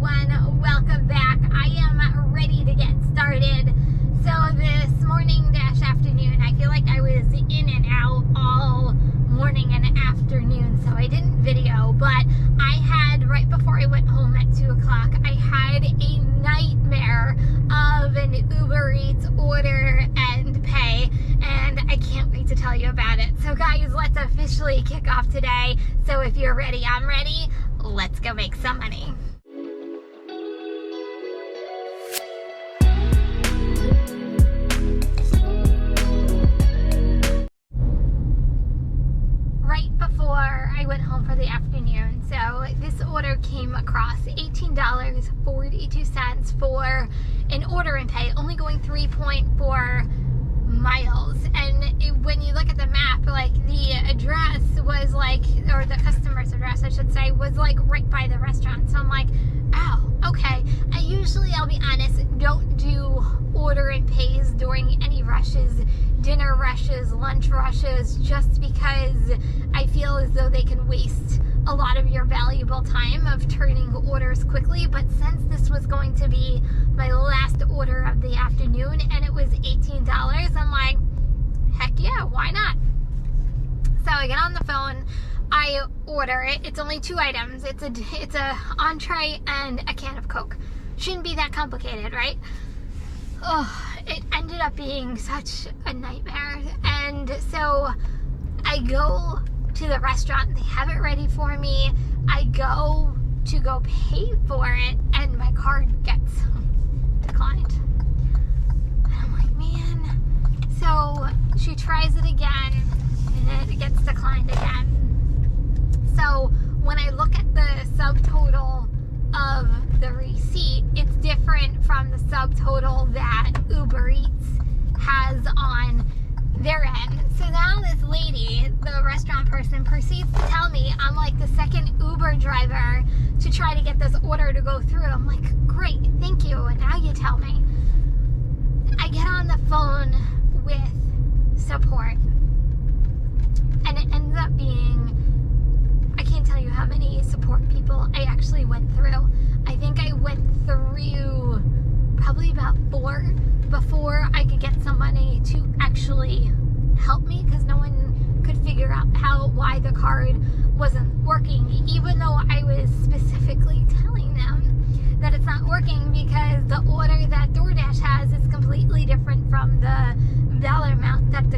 everyone, welcome back. I am ready to get started. So this morning dash afternoon, I feel like I was in and out all morning and afternoon, so I didn't video, but I had, right before I went home at 2 o'clock, I had a nightmare of an Uber Eats order and pay, and I can't wait to tell you about it. So guys, let's officially kick off today. So if you're ready, I'm ready. Let's go make some money. Right before I went home for the afternoon, so this order came across $18.42 for an order and pay, only going 3.4 miles. And when you look at the map, like the address was like, or the customer's address I should say, was like right by the restaurant. So I'm like, oh, okay. I'll be honest, don't do order and pays during any rushes, dinner rushes, lunch rushes, just because I feel as though they can waste a lot of your valuable time of turning orders quickly. But since this was going to be my last order of the afternoon and it was $18, I'm like, heck yeah, why not? So I get on the phone, I order it. It's only 2 items. It's a entree and a can of Coke. Shouldn't be that complicated, right? Oh, it ended up being such a nightmare. And so I go to the restaurant, they have it ready for me. I go to pay for it and my card gets declined. And I'm like, man. So she tries it again and it gets declined again. So when I look at the subtotal of the receipt, it's different from the subtotal that Uber Eats has on their end. So now this lady, the restaurant person, proceeds to tell me I'm like the second Uber driver to try to get this order to go through. I'm like, great, thank you. And now you tell me. I get on the phone with support and it ends up being, I can't tell you how many support people I actually went through. I think I went through probably about 4 before I could get somebody to actually help me, because no one could figure out why the card wasn't working, even though I was specifically telling them that it's not working because the order that DoorDash has is completely different from the dollar amount that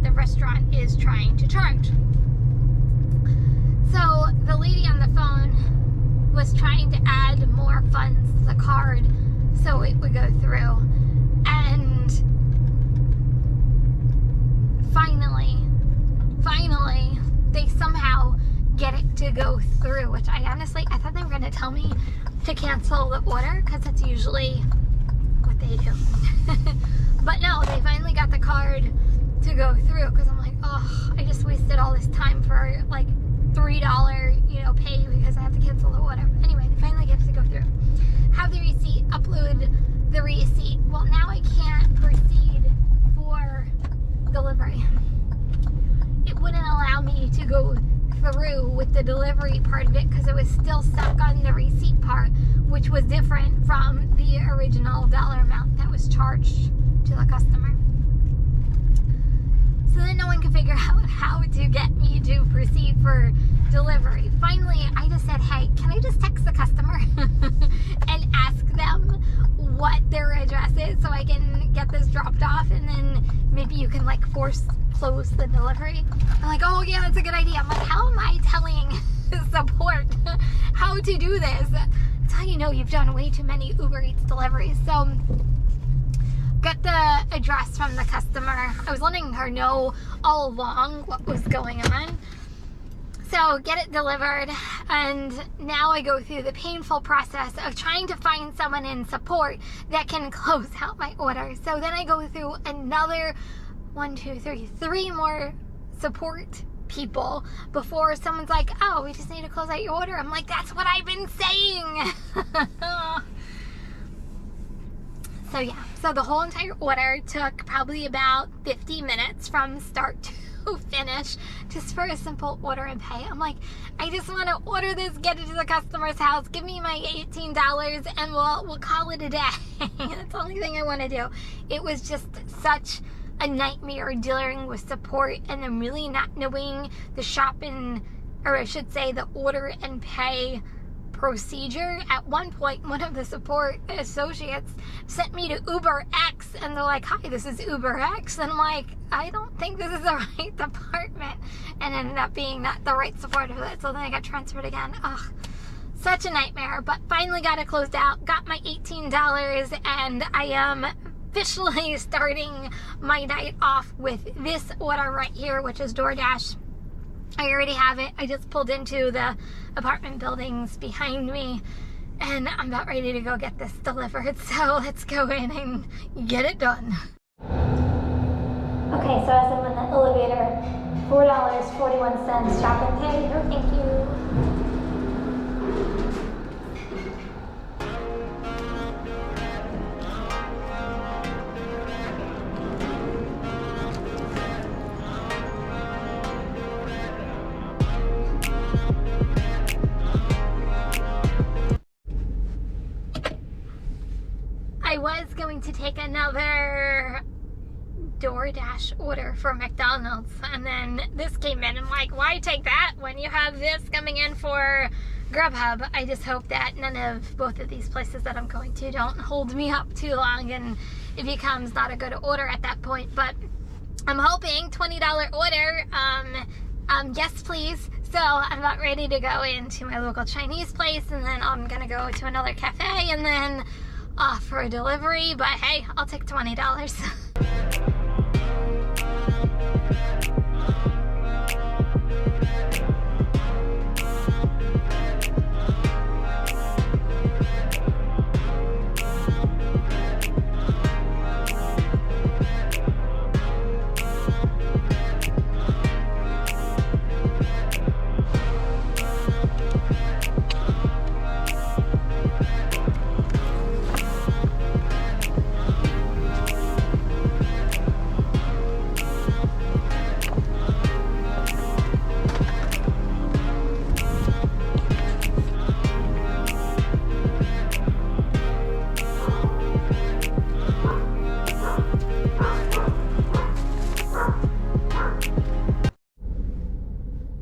the restaurant is trying to charge. So the lady on the phone was trying to add more funds to the card so it would go through. And finally, they somehow get it to go through, which I thought they were going to tell me to cancel the order, because that's usually what they do. But no, they finally got the card to go through, because I'm like, oh, I just wasted all this time for like $3, pay because I have to cancel the order. Anyway, they finally get it to go through. Have the receipt, upload the receipt. Well, now I can't proceed for delivery. It wouldn't allow me to go through with the delivery part of it because it was still stuck on the receipt part, which was different from the original dollar amount that was charged to the customer. So then no one could figure out how to get me to proceed for delivery. Finally, I just said, hey, can I just text the customer and ask them what their address is so I can get this dropped off, and then maybe you can like close the delivery? I'm like, oh yeah, that's a good idea. I'm like, how am I telling support how to do this? That's how you know you've done way too many Uber Eats deliveries. So got the address from the customer. I was letting her know all along what was going on. So get it delivered, and now I go through the painful process of trying to find someone in support that can close out my order. So then I go through another 3 more support people before someone's like, oh, we just need to close out your order. I'm like, that's what I've been saying. So yeah, so the whole entire order took probably about 50 minutes from start finish just for a simple order and pay. I'm like, I just want to order this, get it to the customer's house, give me my $18, and we'll call it a day. That's the only thing I want to do. It was just such a nightmare dealing with support and then really not knowing the shopping, or I should say the order and pay procedure. At one point, one of the support associates sent me to Uber X, and they're like, hi, this is Uber X, and I'm like, I don't think this is the right department, and ended up being not the right support of it, so then I got transferred again. Ugh, such a nightmare, but finally got it closed out, got my $18, and I am officially starting my night off with this order right here, which is DoorDash. I already have it. I just pulled into the apartment buildings behind me, and I'm about ready to go get this delivered. So let's go in and get it done. Okay, so as I'm in the elevator, $4.41 shop and pay. Oh, thank you. I was going to take another DoorDash order for McDonald's, and then this came in. I'm like, why take that when you have this coming in for Grubhub? I just hope that none of both of these places that I'm going to don't hold me up too long and it becomes not a good order at that point. But I'm hoping $20 order, yes please. So I'm about ready to go into my local Chinese place, and then I'm gonna go to another cafe and then off for a delivery. But hey, I'll take $20.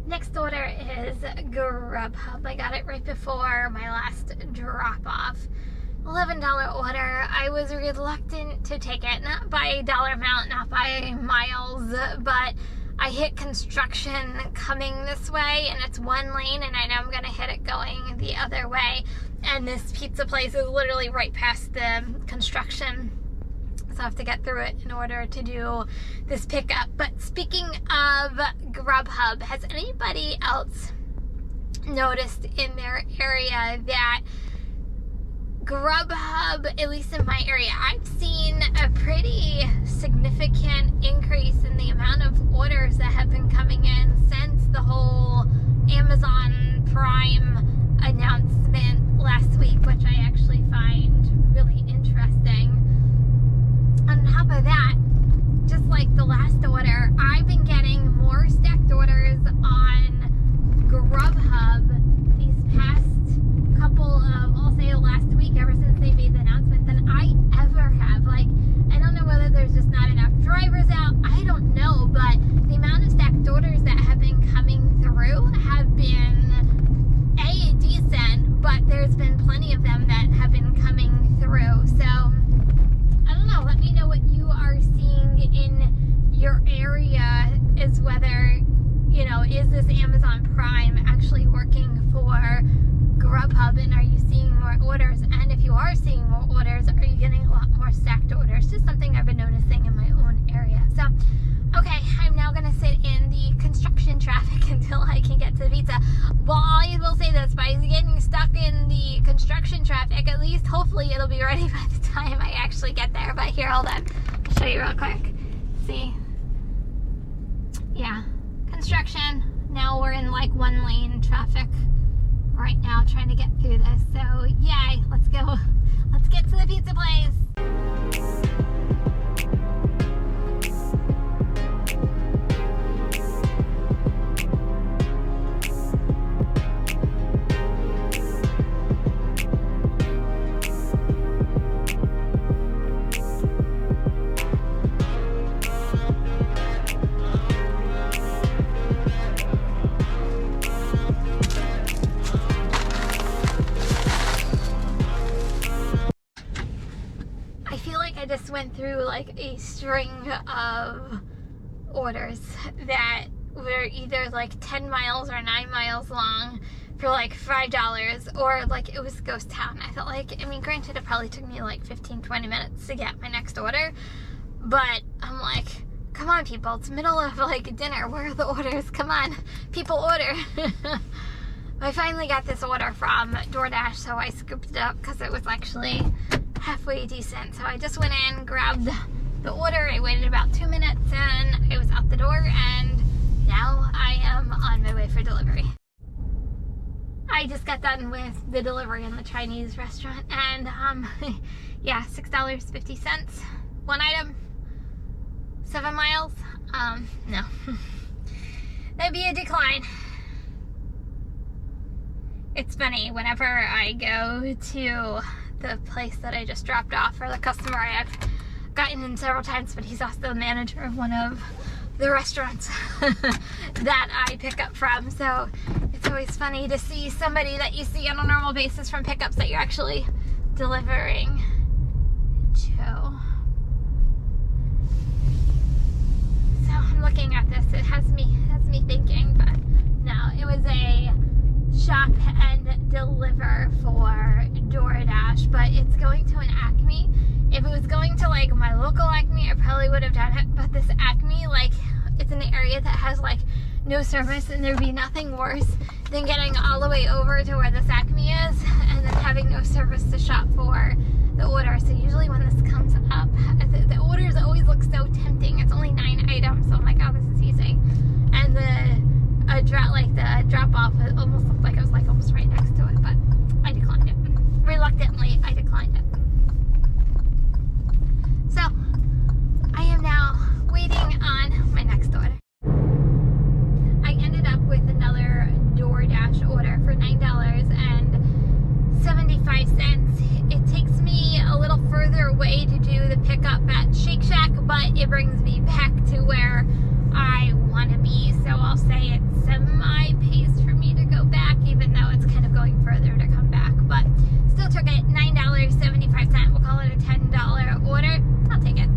Next order is Grubhub. I got it right before my last drop-off. $11 order. I was reluctant to take it, not by dollar amount, not by miles, but I hit construction coming this way, and it's one lane, and I know I'm gonna hit it going the other way. And this pizza place is literally right past the construction, so I have to get through it in order to do this pickup. But speaking of Grubhub, has anybody else noticed in their area that Grubhub, at least in my area, I've seen a pretty significant increase in the amount of orders that have been coming in since the whole Amazon Prime announcement last week, which I actually find really interesting. On top of that, just like the last order, I've been getting more stacked orders on Grubhub these past couple of, I'll say the last week, ever since they made the announcement, than I ever have. Like, I don't know whether there's just not enough drivers out, I don't know, but the amount of stacked orders that have been coming through have been decent, but there's been plenty of them that have been coming through. So I don't know, let me know what you are seeing in your area, is whether, you know, is this Amazon Prime actually working for Grubhub, and are you seeing more orders? And if you are seeing more orders, are you getting a lot more stacked orders? Just something I've been noticing in my own area. So, okay, I'm now going to sit in the construction traffic until I can get to the pizza. Well, I will say this, by getting stuck in the construction traffic, at least hopefully it'll be ready by the time I actually get there. But here, hold on, I'll show you real quick. See? Yeah, construction. Now we're in like one lane traffic right now, trying to get through this. So yay, let's go. Let's get to the pizza place. went through like a string of orders that were either like 10 miles or 9 miles long for like $5, or like it was ghost town. I felt like, I mean, granted, it probably took me like 15-20 minutes to get my next order, but I'm like, come on people, it's middle of like dinner, where are the orders? Come on, people order. I finally got this order from DoorDash, so I scooped it up because it was actually halfway decent. So I just went in, grabbed the order, I waited about 2 minutes, and I was out the door, and now I am on my way for delivery. I just got done with the delivery in the Chinese restaurant, and yeah, $6.50, one item, 7 miles. No, that'd be a decline. It's funny, whenever I go to the place that I just dropped off for the customer, I've gotten in several times, but he's also the manager of one of the restaurants that I pick up from. So it's always funny to see somebody that you see on a normal basis from pickups that you're actually delivering to. So I'm looking at this, it has me thinking, but no, it was a shop and deliver for DoorDash, but it's going to an Acme. If it was going to like my local Acme, I probably would have done it, but this Acme, like, it's in an area that has like no service, and there'd be nothing worse than getting all the way over to where this Acme is and then having no service to shop for the order. So usually when this comes up, the orders always look so tempting. It's only 9 items, so I'm like, oh, this is easy. And the drop off, it almost looked like it was like almost right next to it, but I declined it. Reluctantly, I declined it. So I am now waiting on my next order. I ended up with another DoorDash order for $9.75. It takes me a little further away to do the pickup at Shake Shack, but it brings me back to where I want to be. So I'll say it's semi-paced for me to go back, even though it's kind of going further to come back. But still took it, $9.75. We'll call it a $10 order. I'll take it.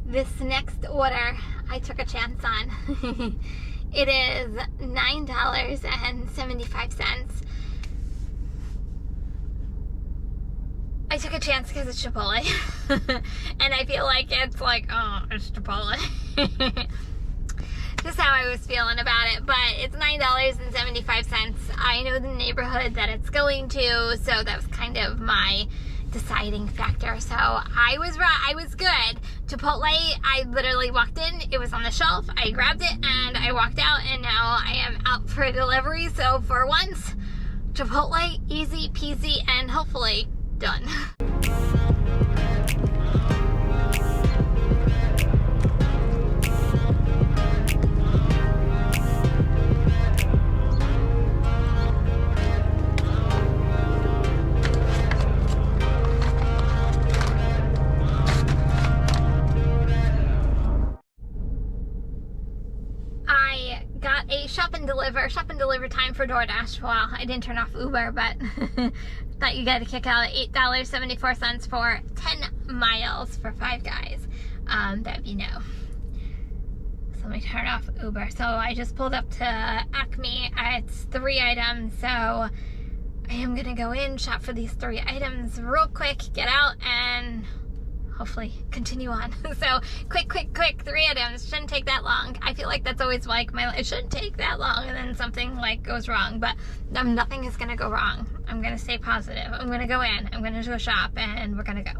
This next order I took a chance on. It is $9.75. I took a chance because it's Chipotle. And I feel like it's like, oh, it's Chipotle. Just how I was feeling about it. But it's $9.75. I know the neighborhood that it's going to, so that was kind of my deciding factor. So I was right. I was good. Chipotle, I literally walked in, it was on the shelf, I grabbed it, and I walked out, and now I am out for a delivery. So for once, Chipotle, easy peasy, and hopefully done. Shop and deliver time for DoorDash. Well, I didn't turn off Uber, but thought you got a kick out of $8.74 for 10 miles for 5 guys. That'd be no. So let me turn off Uber. So I just pulled up to Acme. It's 3 items, so I am gonna go in, shop for these 3 items real quick, get out, and hopefully continue on. So quick, 3 items. Shouldn't take that long. I feel like that's always like it shouldn't take that long, and then something like goes wrong, but nothing is gonna go wrong. I'm gonna stay positive. I'm gonna go in, I'm gonna do a shop, and we're gonna go.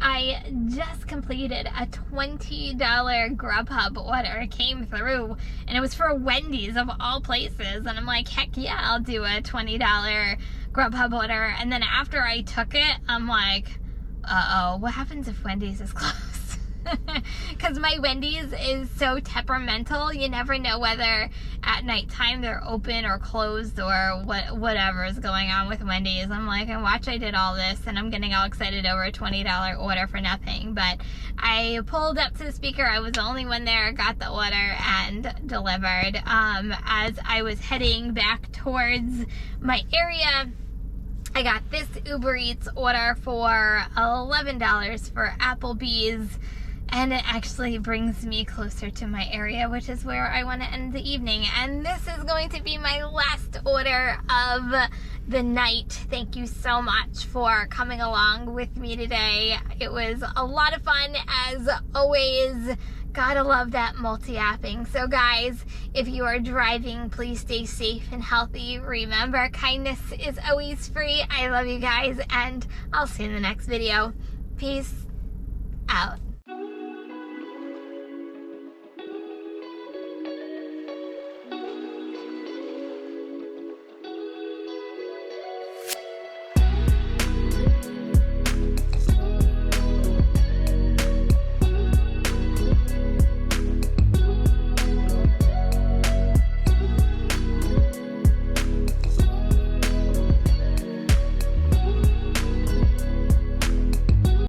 I just completed a $20 Grubhub order. It came through, and it was for Wendy's of all places, and I'm like, heck yeah, I'll do a $20 Grubhub order. And then after I took it, I'm like, uh-oh, what happens if Wendy's is closed? Because my Wendy's is so temperamental. You never know whether at nighttime they're open or closed or whatever is going on with Wendy's. I'm like, and watch, I did all this and I'm getting all excited over a $20 order for nothing. But I pulled up to the speaker. I was the only one there, got the order and delivered. As I was heading back towards my area, I got this Uber Eats order for $11 for Applebee's, and it actually brings me closer to my area, which is where I want to end the evening. And this is going to be my last order of the night. Thank you so much for coming along with me today. It was a lot of fun as always. Gotta love that multi-apping. So guys, if you are driving, please stay safe and healthy. Remember, kindness is always free. I love you guys, and I'll see you in the next video. Peace out.